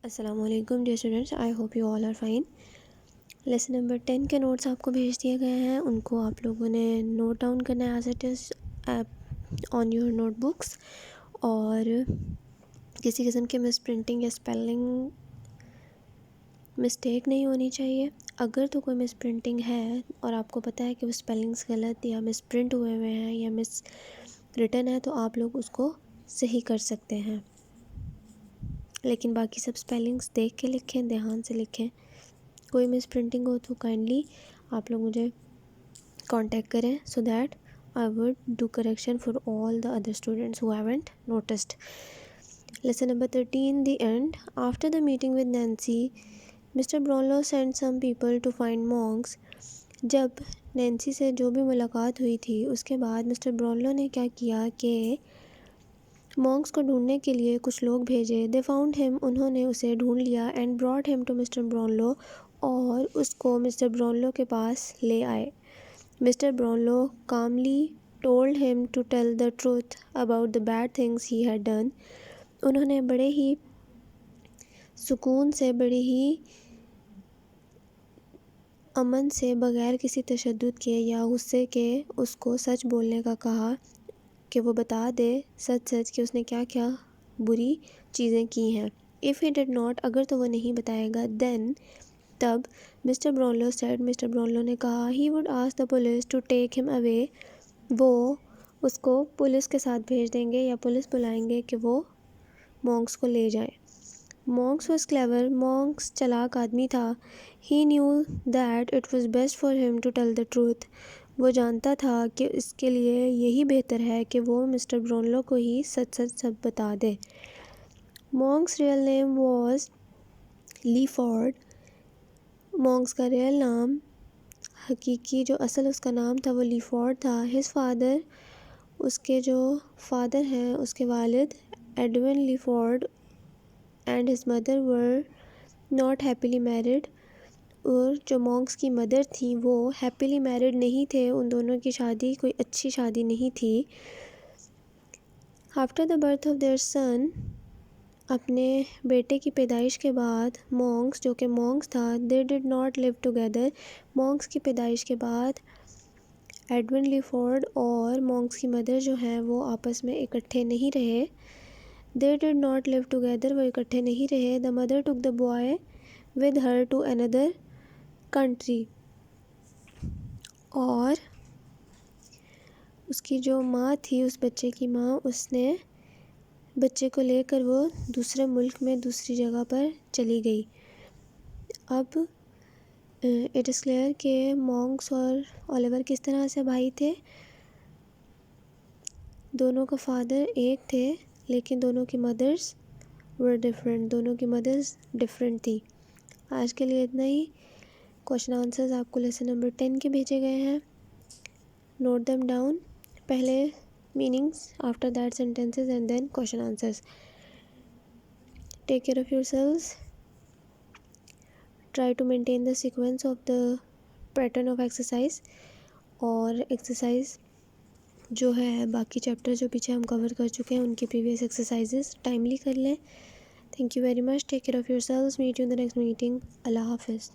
السلام علیکم dear students, I hope you all are fine. Lesson number 10 کے notice آپ کو بھیج دیے گئے ہیں، ان کو آپ لوگوں نے نوٹ ڈاؤن کرنا ہے as it is on your note books, اور کسی قسم کے مس پرنٹنگ یا اسپیلنگ مسٹیک نہیں ہونی چاہیے۔ اگر تو کوئی مس پرنٹنگ ہے اور آپ کو پتہ ہے کہ وہ اسپیلنگس غلط یا مس پرنٹ ہوئے ہیں یا مس ریٹن ہے، تو آپ لوگ اس کو صحیح کر سکتے ہیں، لیکن باقی سب اسپیلنگس دیکھ کے لکھیں، دھیان سے لکھیں۔ کوئی مس پرنٹنگ ہو تو کائنڈلی آپ لوگ مجھے کانٹیکٹ کریں so that I would do correction for all the other students who haven't noticed. Lesson number 13 the end. After the meeting with Nancy Mr Brownlow sent some people to find Monks. جب Nancy سے جو بھی ملاقات ہوئی تھی اس کے بعد mister برونلو نے کیا کیا کہ مونکس کو ڈھونڈنے کے لیے کچھ لوگ بھیجے۔ دے فاؤنڈ ہم، انہوں نے اسے ڈھونڈ لیا، and brought him to Mr Brownlow, اور اس کو مسٹر برونلو کے پاس لے آئے۔ Mr Brownlow calmly told him to tell the truth about the bad things he had done. انہوں نے بڑے ہی سکون سے، بڑے ہی امن سے، بغیر کسی تشدد کے یا غصے کے اس کو سچ بولنے کا کہا، کہ وہ بتا دے سچ سچ کہ اس نے کیا کیا بری چیزیں کی ہیں۔ if he did not، اگر تو وہ نہیں بتائے گا، then تب مسٹر برونلو said، مسٹر برونلو نے کہا he would ask the police to take him away، وہ اس کو پولیس کے ساتھ بھیج دیں گے یا پولیس بلائیں گے کہ وہ مونکس کو لے جائیں۔ مونکس was clever، مونکس چلاک آدمی تھا۔ he knew that it was best for him to tell the truth، وہ جانتا تھا کہ اس کے لیے یہی بہتر ہے کہ وہ مسٹر برونلو کو ہی سچ سچ سب بتا دے۔ مونکس ریئل نیم واز لی فورڈ، مونکس کا ریئل نام، حقیقی جو اصل اس کا نام تھا وہ لی فورڈ تھا۔ ہز فادر، اس کے جو فادر ہیں، اس کے والد Edwin Leeford and his mother were not happily married, اور جو مونکس کی مدر تھیں وہ ہیپیلی میرڈ نہیں تھے، ان دونوں کی شادی کوئی اچھی شادی نہیں تھی۔ After the birth of their son, اپنے بیٹے کی پیدائش کے بعد، مونکس جو کہ مونکس تھا، they did not live together, Monks کی پیدائش کے بعد ایڈون لی فورڈ اور مونکس کی مدر جو ہیں وہ آپس میں اکٹھے نہیں رہے۔ دے ڈڈ ناٹ لیو ٹوگیدر، وہ اکٹھے نہیں رہے۔ The mother took the boy with her to another country, اور اس کی جو ماں تھی، اس بچے کی ماں، اس نے بچے کو لے کر وہ دوسرے ملک میں دوسری جگہ پر چلی گئی۔ اب اٹ از کلیئر کہ مونکس اور اولیور کس طرح سے بھائی تھے۔ دونوں کا فادر ایک تھے لیکن دونوں کی مدرس ور ڈفرینٹ، دونوں کی مدرس ڈفرینٹ تھی۔ آج کے لیے اتنا ہی۔ کوشچن آنسرز آپ کو لیسن نمبر 10 کے بھیجے گئے ہیں، نوٹ دیم ڈاؤن، پہلے meanings, after that sentences and then question answers. Take care of yourselves, try to maintain the sequence of the pattern of exercise, اور ایکسرسائز جو ہے باقی چیپٹر جو پیچھے ہم کور کر چکے ہیں ان کی پریویس ایکسرسائزز ٹائملی کر لیں۔ Thank you very much, take care of yourselves, meet you in the next meeting, اللہ حافظ۔